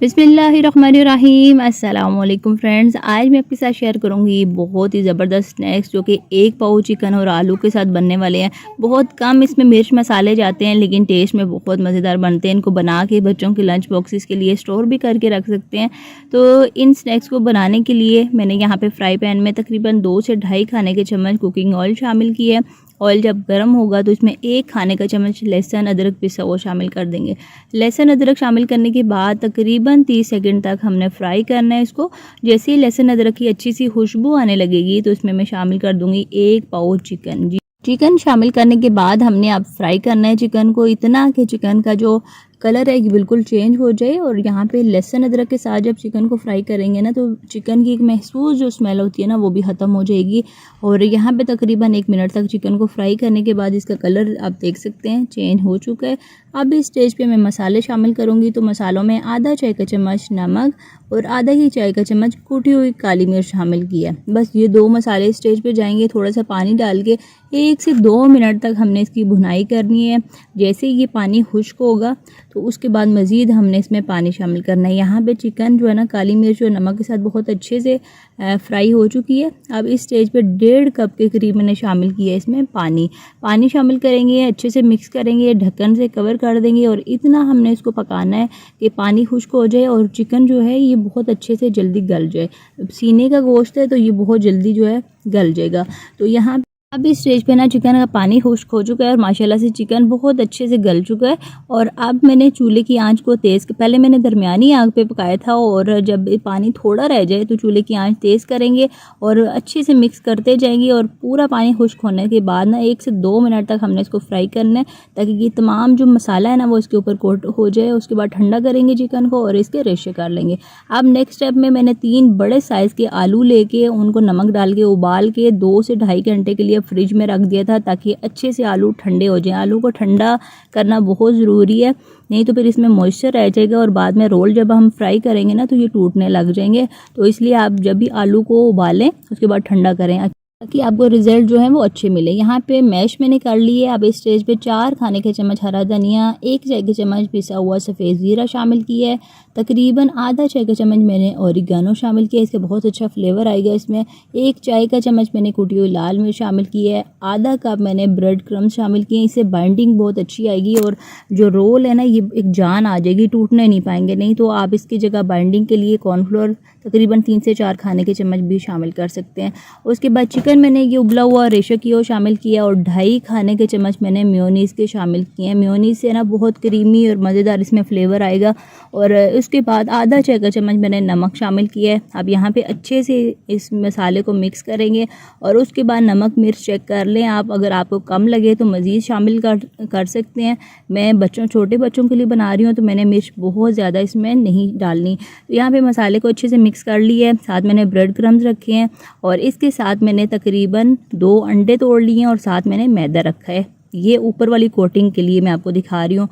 बिस्मिल्लाहिर्रहमानिर्रहीम। अस्सलाम वालेकुम फ्रेंड्स, आज मैं आपके साथ शेयर करूंगी बहुत ही ज़बरदस्त स्नैक्स जो कि एक पाव चिकन और आलू के साथ बनने वाले हैं। बहुत कम इसमें मिर्च मसाले जाते हैं लेकिन टेस्ट में बहुत मज़ेदार बनते हैं। इनको बना के बच्चों के लंच बॉक्सेस के लिए स्टोर भी करके रख सकते हैं। तो इन स्नैक्स को बनाने के लिए मैंने यहाँ पर फ्राई पैन में तकरीबन 2 से ढाई खाने के चम्मच कुकिंग ऑयल शामिल किया है। ऑयल जब गर्म होगा तो इसमें 1 खाने का चम्मच लहसुन अदरक पिसा हुआ शामिल कर देंगे। लहसुन अदरक शामिल करने के बाद तकरीबन 30 सेकंड तक हमने फ्राई करना है इसको। जैसे ही लहसुन अदरक की अच्छी सी खुशबू आने लगेगी तो इसमें मैं शामिल कर दूंगी 1 पाव चिकन। चिकन शामिल करने के बाद हमने अब फ्राई करना है चिकन को इतना कि चिकन का जो कलर है बिल्कुल चेंज हो जाए। और यहाँ पे लहसुन अदरक के साथ जब चिकन को फ्राई करेंगे ना तो चिकन की एक महसूस जो स्मेल होती है ना वो भी ख़त्म हो जाएगी। और यहाँ पे तकरीबन 1 मिनट तक चिकन को फ्राई करने के बाद इसका कलर आप देख सकते हैं चेंज हो चुका है। अब इस स्टेज पे मैं मसाले शामिल करूँगी। तो मसालों में आधा चाय का चम्मच नमक और आधा ही चाय का चम्मच कुटी हुई काली मिर्च शामिल किया। बस ये 2 मसाले इस स्टेज पे जाएंगे। थोड़ा सा पानी डाल के 1 से 2 मिनट तक हमने इसकी भुनाई करनी है। जैसे ही ये पानी खुश्क होगा तो उसके बाद मज़ीद हमने इसमें पानी शामिल करना है। यहाँ पे चिकन जो है ना काली मिर्च और नमक के साथ बहुत अच्छे से फ्राई हो चुकी है। अब इस स्टेज पे 1.5 कप के करीब मैंने शामिल किया है इसमें पानी शामिल करेंगे, अच्छे से मिक्स करेंगे, ढक्कन से कवर कर देंगे और इतना हमने इसको पकाना है कि पानी खुश्क हो जाए और चिकन जो है ये बहुत अच्छे से जल्दी गल जाए। सीने का गोश्त है तो ये बहुत जल्दी जो है गल जाएगा। तो यहाँ अब इस स्टेज पे ना चिकन का पानी खुश्क हो चुका है और माशाल्लाह से चिकन बहुत अच्छे से गल चुका है। और अब मैंने चूल्हे की आंच को पहले मैंने दरमियानी आग पे पकाया था और जब पानी थोड़ा रह जाए तो चूल्हे की आंच तेज़ करेंगे और अच्छे से मिक्स करते जाएंगे। और पूरा पानी खुश्क होने के बाद ना 1 से 2 मिनट तक हमने इसको फ्राई करना है ताकि ये तमाम जो मसाला है ना वो इसके ऊपर कोट हो जाए। उसके बाद ठंडा करेंगे चिकन को और इसके रेशे कर लेंगे। अब नेक्स्ट स्टेप में मैंने 3 बड़े साइज़ के आलू लेके उनको नमक डाल के उबाल के 2 से ढाई घंटे के लिए फ्रिज में रख दिया था ताकि अच्छे से आलू ठंडे हो जाएं। आलू को ठंडा करना बहुत ज़रूरी है, नहीं तो फिर इसमें मॉइस्चर रह जाएगा और बाद में रोल जब हम फ्राई करेंगे ना तो ये टूटने लग जाएंगे। तो इसलिए आप जब भी आलू को उबालें उसके बाद ठंडा करें ताकि आपको रिजल्ट जो है वो अच्छे मिले। यहाँ पे मैश मैंने कर ली है। अब इस स्टेज पे 4 खाने के चम्मच हरा धनिया, 1 चाय के चम्मच पिसा हुआ सफ़ेद ज़ीरा शामिल किया है। तकरीबन आधा चाय का चम्मच मैंने ओरिगानो शामिल किया, इसका बहुत अच्छा फ्लेवर आएगा इसमें। 1 चाय का चम्मच मैंने कुटी हुई लाल मिर्च शामिल की है। आधा कप मैंने ब्रेड क्रम्स शामिल किए, इससे बाइंडिंग बहुत अच्छी आएगी और जो रोल है ना ये एक जान आ जाएगी, टूटने नहीं पाएंगे। नहीं तो आप इसकी जगह बाइंडिंग के लिए कॉर्नफ्लोर तकरीबन 3 से 4 खाने के चम्मच भी शामिल कर सकते हैं। उसके बाद चिकन मैंने ये उबला हुआ रेशा किया शामिल किया और 2.5 खाने के चम्मच मैंने मेयोनीज़ के शामिल किए हैं। मेयोनीज़ से ना बहुत क्रीमी और मज़ेदार इसमें फ्लेवर आएगा। और उसके बाद आधा चाय का चम्मच मैंने नमक शामिल किया है। अब यहाँ पे अच्छे से इस मसाले को मिक्स करेंगे और उसके बाद नमक मिर्च चेक कर लें आप। अगर आपको कम लगे तो मज़ीद शामिल कर सकते हैं। मैं छोटे बच्चों के लिए बना रही हूँ तो मैंने मिर्च बहुत ज़्यादा इसमें नहीं डालनी। तो यहाँ पे मसाले को अच्छे से मिक्स कर लिया है। साथ मैंने ब्रेड क्रम्स रखे हैं और इसके साथ मैंने तकरीबन 2 अंडे तोड़ लिए हैं और साथ मैंने मैदा रखा है। ये ऊपर वाली कोटिंग के लिए मैं आपको दिखा रही हूँ।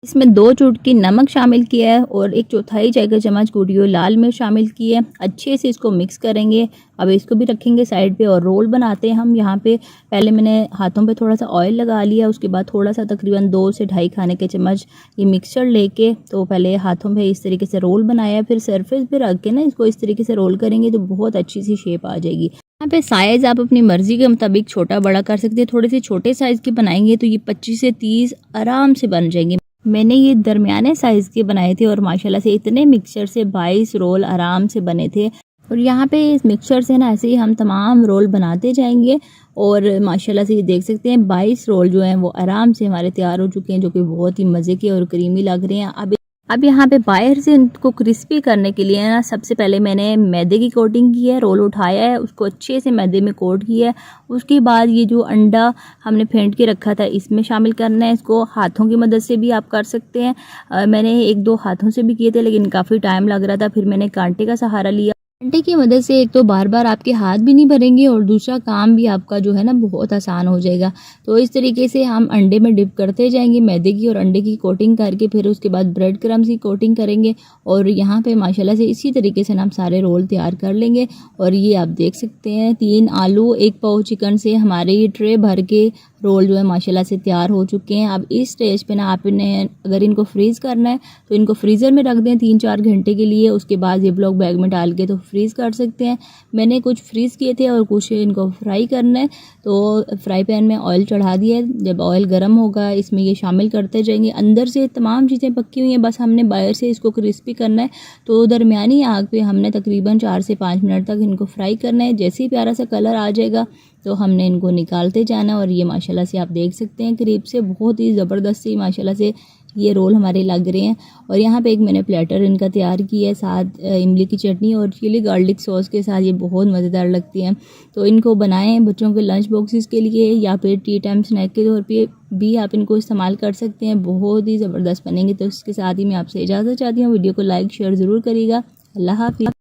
इसमें 2 चुटकी नमक शामिल किया है और 1/4 चाय का चम्मच कुटी हुई लाल मिर्च शामिल की है। अच्छे से इसको मिक्स करेंगे। अब इसको भी रखेंगे साइड पे और रोल बनाते हैं हम। यहाँ पे पहले मैंने हाथों पे थोड़ा सा ऑयल लगा लिया, उसके बाद थोड़ा सा तकरीबन 2 से ढाई खाने के चम्मच ये मिक्सचर लेके तो पहले हाथों पे इस तरीके से रोल बनाया, फिर सरफेस पे रख के ना इसको इस तरीके से रोल करेंगे तो बहुत अच्छी सी शेप आ जाएगी। यहाँ पे साइज़ आप अपनी मर्ज़ी के मुताबिक छोटा बड़ा कर सकते हैं। थोड़े से छोटे साइज़ के बनाएंगे तो ये 25 से 30 आराम से बन जाएंगे। मैंने ये दरमियाने साइज़ के बनाए थे और माशाल्लाह से इतने मिक्सचर से 22 रोल आराम से बने थे। और यहाँ पे इस मिक्सचर से ना ऐसे ही हम तमाम रोल बनाते जाएंगे और माशाल्लाह से ये देख सकते हैं 22 रोल जो हैं वो आराम से हमारे तैयार हो चुके हैं, जो कि बहुत ही मज़े के और क्रीमी लग रहे हैं। अब यहाँ पे बाहर से इनको क्रिस्पी करने के लिए ना सबसे पहले मैंने मैदे की कोटिंग की है। रोल उठाया है, उसको अच्छे से मैदे में कोट किया है। उसके बाद ये जो अंडा हमने फेंट के रखा था इसमें शामिल करना है। इसको हाथों की मदद से भी आप कर सकते हैं। मैंने 1-2 हाथों से भी किए थे लेकिन काफ़ी टाइम लग रहा था, फिर मैंने कांटे का सहारा लिया। अंडे की मदद से एक तो बार बार आपके हाथ भी नहीं भरेंगे और दूसरा काम भी आपका जो है ना बहुत आसान हो जाएगा। तो इस तरीके से हम अंडे में डिप करते जाएंगे मैदे की और अंडे की कोटिंग करके, फिर उसके बाद ब्रेड क्रम्स की कोटिंग करेंगे और यहाँ पे माशाल्लाह से इसी तरीके से ना हम सारे रोल तैयार कर लेंगे। और ये आप देख सकते हैं 3 आलू 1 पाव चिकन से हमारे ये ट्रे भर के रोल जो है माशाल्लाह से तैयार हो चुके हैं। अब इस स्टेज पे ना आपने अगर इनको फ्रीज़ करना है तो इनको फ्रीज़र में रख दें 3-4 घंटे के लिए, उसके बाद ज़िप-लॉक बैग में डाल के तो फ्रीज़ कर सकते हैं। मैंने कुछ फ्रीज़ किए थे और कुछ इनको फ्राई करना है, तो फ्राई पैन में ऑयल चढ़ा दिया है। जब ऑयल गर्म होगा इसमें ये शामिल करते जाएंगे। अंदर से तमाम चीज़ें पक्की हुई हैं, बस हमने बाहर से इसको क्रिस्पी करना है। तो दरमियानी आग पे हमने तकरीबन 4 से 5 मिनट तक इनको फ्राई करना है। जैसे ही प्यारा सा कलर आ जाएगा तो हमने इनको निकालते जाना है। और ये माशाल्लाह से आप देख सकते हैं करीब से बहुत ही ज़बरदस्त सी माशाल्लाह से ये रोल हमारे लग रहे हैं। और यहाँ पे एक मैंने प्लेटर इनका तैयार किया है, साथ इमली की चटनी और चिली गार्लिक सॉस के साथ ये बहुत मज़ेदार लगती हैं। तो इनको बनाएं बच्चों के लंच बॉक्सेस के लिए या फिर टी टाइम स्नैक के तौर पे भी आप इनको इस्तेमाल कर सकते हैं, बहुत ही ज़बरदस्त बनेंगे। तो इसके साथ ही मैं आपसे इजाज़त चाहती हूँ। वीडियो को लाइक शेयर ज़रूर करिएगा। अल्लाह हाफ़िज़।